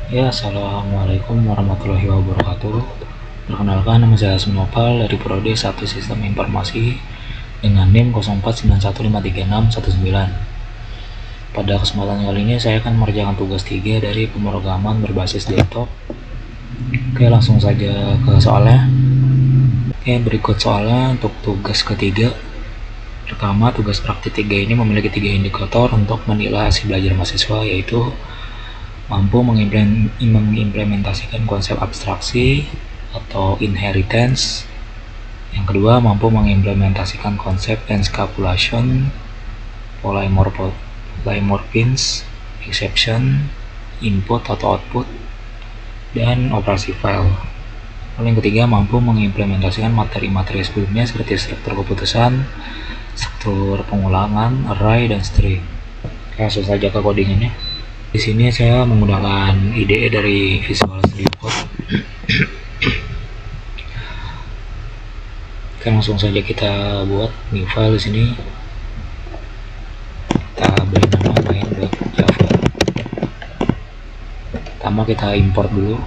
Ya, assalamualaikum warahmatullahi wabarakatuh. Perkenalkan, nama saya Asminopal dari Prodi 1 Sistem Informasi dengan NIM 0491536191. Pada kesempatan kali ini saya akan mengerjakan tugas 3 dari pemrograman berbasis desktop. Oke, langsung saja ke soalnya. Oke, berikut soalnya untuk tugas ketiga. Pertama, tugas praktik 3 ini memiliki 3 indikator untuk menilai hasil belajar mahasiswa, yaitu mampu mengimplementasikan konsep abstraksi atau inheritance. Yang kedua, mampu mengimplementasikan konsep encapsulation, polymorphism, exception, input atau output, dan operasi file. Lalu yang ketiga, mampu mengimplementasikan materi-materi sebelumnya seperti struktur keputusan, struktur pengulangan, array, dan string. Langsung saja ke codingannya. Di sini saya menggunakan IDE dari Visual Studio Code. Oke, langsung saja kita buat new file di sini. Kita beri nama main.java. Pertama kita import dulu.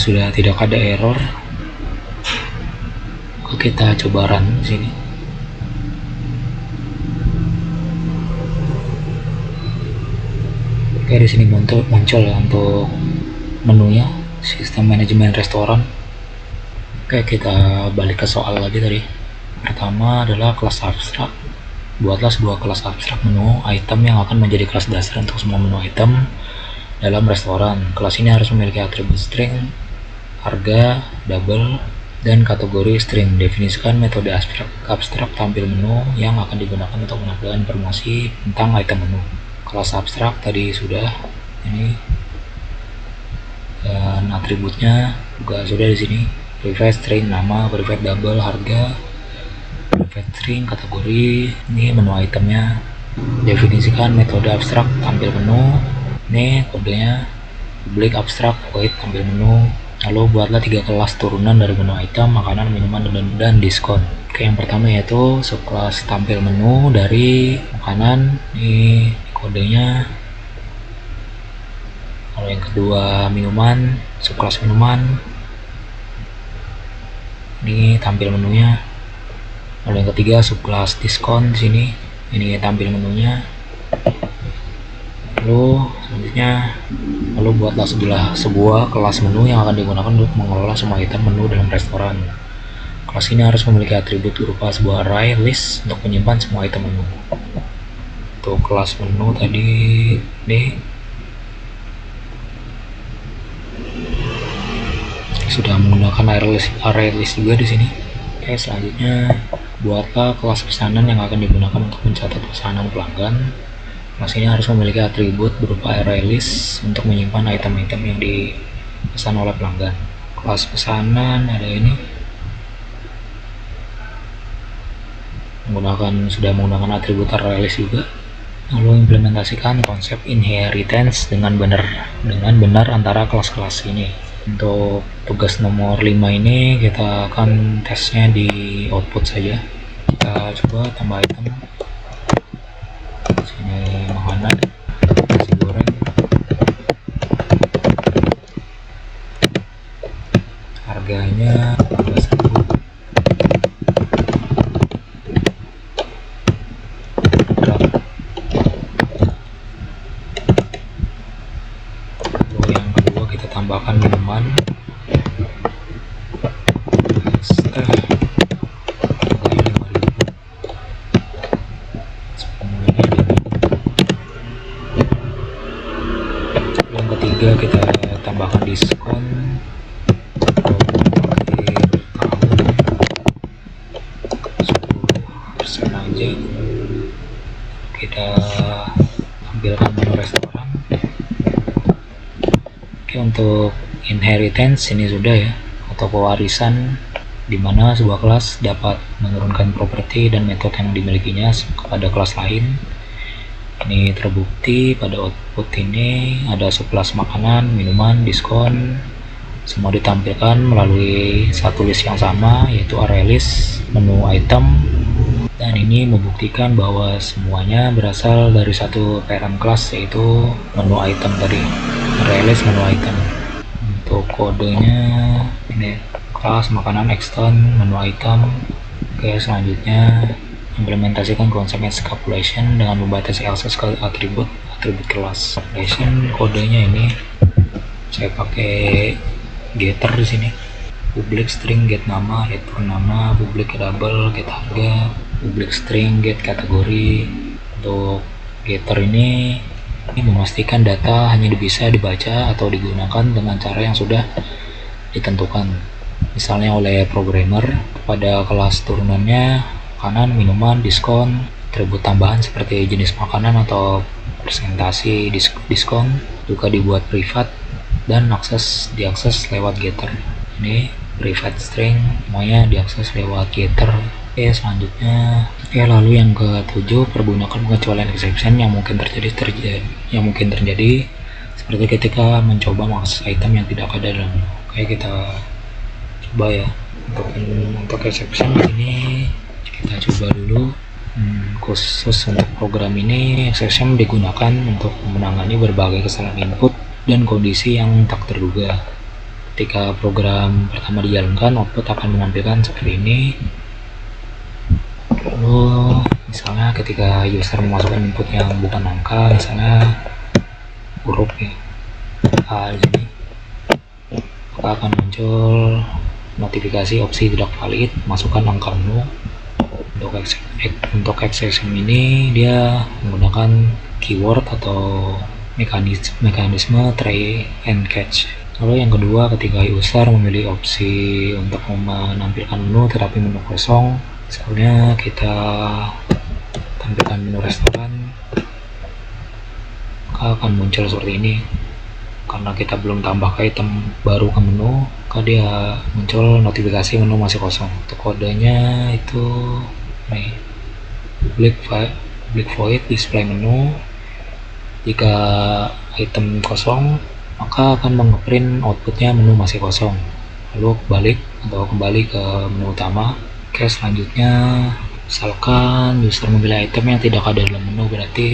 Sudah tidak ada error, kita coba run di sini. Oke, di sini muncul untuk menunya sistem manajemen restoran. Oke, kita balik ke soal lagi tadi. Pertama adalah kelas abstrak. Buatlah sebuah kelas abstrak menu item yang akan menjadi kelas dasar untuk semua menu item dalam restoran. Kelas ini harus memiliki atribut string, harga, double, dan kategori string. Definisikan metode abstrak tampil menu yang akan digunakan untuk menampilkan informasi tentang item menu. Kelas abstrak tadi sudah ini, dan atributnya juga sudah di sini. Private string nama, private double harga, private string kategori. Ini menu itemnya. Definisikan metode abstrak tampil menu. Ini kodenya public abstrak void tampil menu. Lalu buatlah 3 kelas turunan dari menu item, makanan, minuman, dan diskon. Oke, yang pertama yaitu subkelas tampil menu dari makanan. Ini kodenya. Lalu yang kedua minuman, subkelas minuman. Ini tampil menunya. Lalu yang ketiga subkelas diskon di sini. Ini tampil menunya. Lalu buatlah sebuah kelas menu yang akan digunakan untuk mengelola semua item menu dalam restoran. Kelas ini harus memiliki atribut berupa sebuah array list untuk menyimpan semua item menu. Untuk kelas menu tadi ini sudah menggunakan array list juga di sini. Oke, selanjutnya buatlah kelas pesanan yang akan digunakan untuk mencatat pesanan pelanggan. Kelas ini harus memiliki atribut berupa array list untuk menyimpan item-item yang dipesan oleh pelanggan. Kelas pesanan ada ini, sudah menggunakan atribut array list juga. Lalu implementasikan konsep inheritance dengan benar antara kelas-kelas ini. Untuk tugas nomor 5 ini kita akan tesnya di output saja. Kita coba tambah item. Sini makanan, nasi goreng. harganya 12.000. Lalu yang kedua kita tambahkan minuman teh, harganya 5.000. Semuanya yang ketiga kita tambahkan diskon akhir tahun 10% aja. Kita tampilkan menu restoran. Oke, untuk inheritance ini sudah ya, atau pewarisan, di mana sebuah kelas dapat menurunkan properti dan metode yang dimilikinya kepada kelas lain. Ini terbukti pada output ini ada sekelas makanan, minuman, diskon, semua ditampilkan melalui satu list yang sama, yaitu array list menu item, dan ini membuktikan bahwa semuanya berasal dari satu parent class, yaitu menu item tadi, array list menu item. Untuk kodenya ini kelas makanan extend menu item. Oke, selanjutnya implementasikan konsep scapulation dengan membatasi akses ke atribut kelas. Scapulation kodenya ini saya pakai getter di sini. Public string get nama, return nama, public double get harga, public string get kategori. Untuk getter ini memastikan data hanya bisa dibaca atau digunakan dengan cara yang sudah ditentukan, misalnya oleh programmer. Pada kelas turunannya makanan, minuman, diskon, atribut tambahan seperti jenis makanan atau presentasi diskon juga dibuat privat dan diakses lewat getter. Ini private string, semuanya diakses lewat getter. Oke, selanjutnya lalu yang ketujuh, pergunakan pengecualian exception yang mungkin terjadi seperti ketika mencoba mengakses item yang tidak ada dalam menu. Oke, kita coba ya. Untuk exception ini kita coba dulu. Khusus untuk program ini, exception digunakan untuk menangani berbagai kesalahan input dan kondisi yang tak terduga. Ketika program pertama dijalankan, output akan menampilkan seperti ini. Lalu misalnya ketika user memasukkan input yang bukan angka, misalnya huruf ya, A di sini, maka akan muncul notifikasi opsi tidak valid, masukkan angka menu. Untuk exception ini dia menggunakan keyword atau mekanisme try and catch. Lalu yang kedua, ketika user memilih opsi untuk menampilkan menu tetapi menu kosong, misalnya kita tampilkan menu restoran, maka akan muncul seperti ini. Karena kita belum tambah item baru ke menu, maka dia muncul notifikasi menu masih kosong. Untuk kodenya itu nih, public void display menu. Jika item kosong, maka akan mengeprint outputnya menu masih kosong. Lalu kembali ke menu utama. Oke, selanjutnya misalkan user memilih item yang tidak ada dalam menu, berarti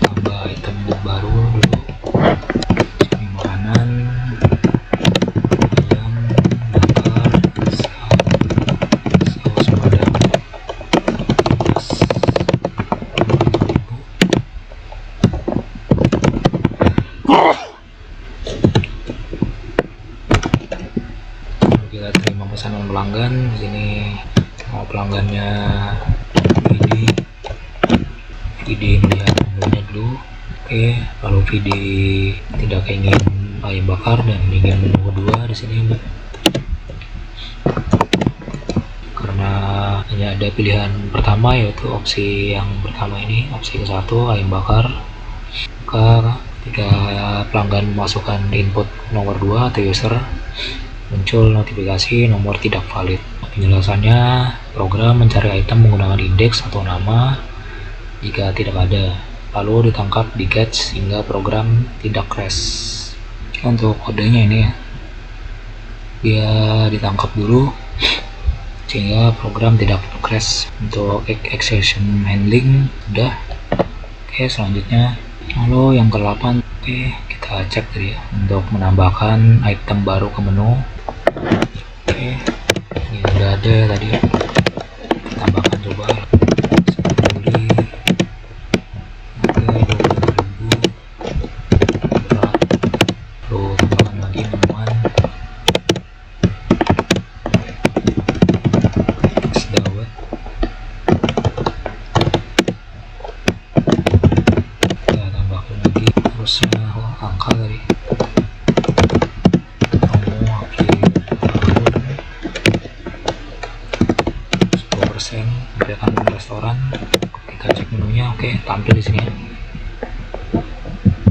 tambah item baru dulu. Ini makanan, ayam bakar, saus padang, kita terima pesanan pelanggan. Di sini mau pelanggannya VD melihat menunya dulu. Oke, lalu VD tidak ingin ayam bakar dan ingin menu kedua di sini, karena hanya ada pilihan pertama, yaitu opsi yang pertama ini, opsi ke-1 ayam bakar. Maka ketika pelanggan memasukkan input nomor 2 atau user, muncul notifikasi nomor tidak valid. Penjelasannya, program mencari item menggunakan indeks atau nama jika tidak ada, lalu ditangkap di catch sehingga program tidak crash. Untuk kodenya ini ya, dia ditangkap dulu sehingga program tidak crash. Untuk exception handling sudah. Oke, selanjutnya lalu yang ke-8, oke, kita cek tadi ya, untuk menambahkan item baru ke menu. udah ada tadi ya, tambahkan coba beli harga 20.000 berat, lalu tambahkan lagi minuman es dawet, kita tambahkan lagi terusnya angka tadi ambilkan menu restoran. Kita cek menunya, oke, tampil di sini ya.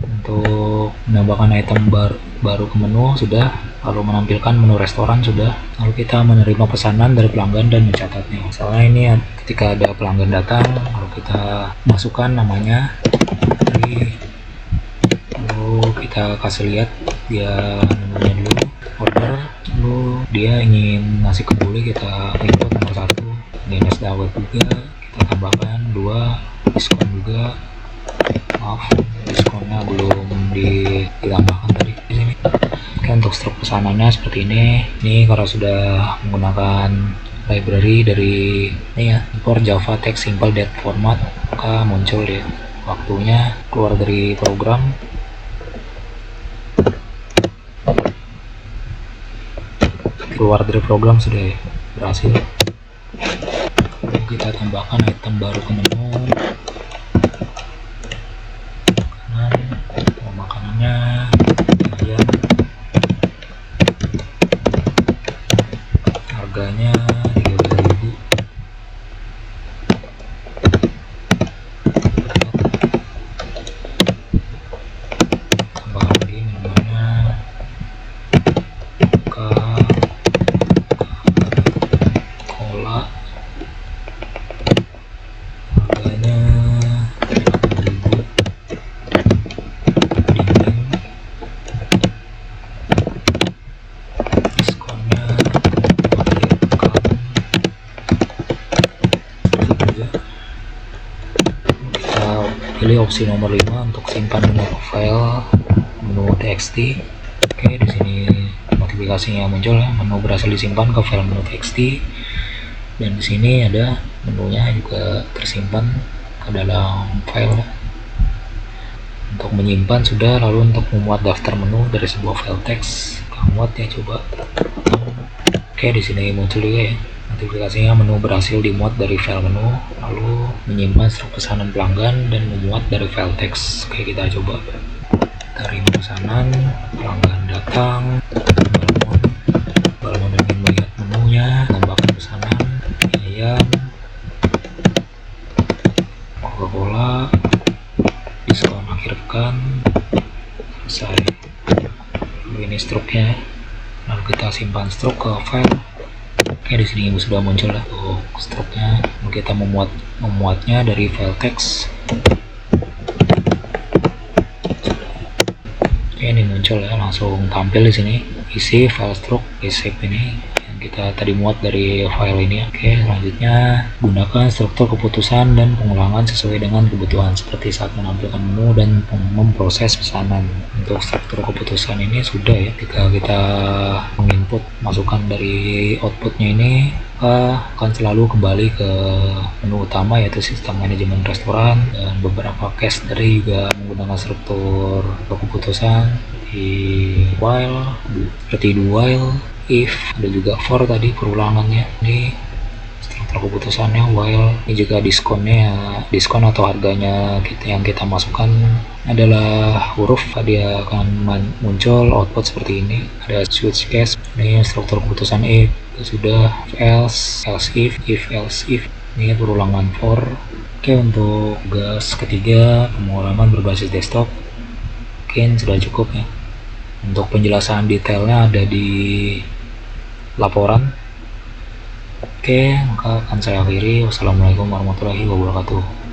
Untuk menambahkan item baru ke menu sudah, lalu menampilkan menu restoran sudah, lalu kita menerima pesanan dari pelanggan dan mencatatnya. Misalnya ini ketika ada pelanggan datang, lalu kita masukkan namanya, lalu kita kasih lihat dia menunya dulu, order, lalu dia ingin ngasih kebuli, kita input nomor 1, es dawet juga kita tambahkan 2, diskon juga, maaf diskonnya belum ditambahkan tadi di sini. Oke, untuk struk pesanannya seperti ini. Ini karena sudah menggunakan library dari ini ya, import Java Text Simple Date Format, maka muncul ya. Waktunya keluar dari program, sudah ya, berhasil. Kita tambahkan item baru ke menu makanannya ayam, harganya 13.000, tambahkan lagi minumannya cola, pilih opsi nomor 5 untuk simpan menu file menu txt. Oke, di sini notifikasinya muncul ya, menu berhasil disimpan ke file menu txt, dan di sini ada menunya juga tersimpan ke dalam file. Untuk menyimpan sudah, lalu untuk memuat daftar menu dari sebuah file teks, kita muat ya, coba. Oke, di sini muncul juga ya notifikasinya, menu berhasil dimuat dari file menu, lalu menyimpan struk pesanan pelanggan dan memuat dari file teks. Oke, kita coba. Terima pesanan, pelanggan datang, balmon ingin melihat menunya, tambahkan pesanan, ayam, Coca-Cola, diskon akhir pekan, selesai. Lalu ini struknya, lalu kita simpan struk ke file. Oke, di sini sudah muncul lah untuk struknya. Kita memuatnya dari file teks. Oke, ini muncul ya, langsung tampil di sini isi file struk receipt ini yang kita tadi muat dari file ini. Oke, selanjutnya gunakan struktur keputusan dan pengulangan sesuai dengan kebutuhan seperti saat menampilkan menu dan memproses pesanan. Untuk struktur keputusan ini sudah ya, ketika kita menginput masukan dari outputnya ini, akan selalu kembali ke menu utama yaitu sistem manajemen restoran, dan beberapa case dari juga menggunakan struktur keputusan di while, seperti do while, if, ada juga for tadi perulangannya. Ini struktur keputusannya while, ini juga diskonnya, diskon atau harganya yang kita masukkan adalah huruf, dia akan muncul output seperti ini. Ada switch case, ini struktur keputusan if, sudah else if, else if, ini perulangan for. Oke, untuk tugas ketiga, pemrograman berbasis desktop mungkin sudah cukup ya. Untuk penjelasan detailnya ada di laporan. Oke, maka akan saya akhiri. Wassalamualaikum warahmatullahi wabarakatuh.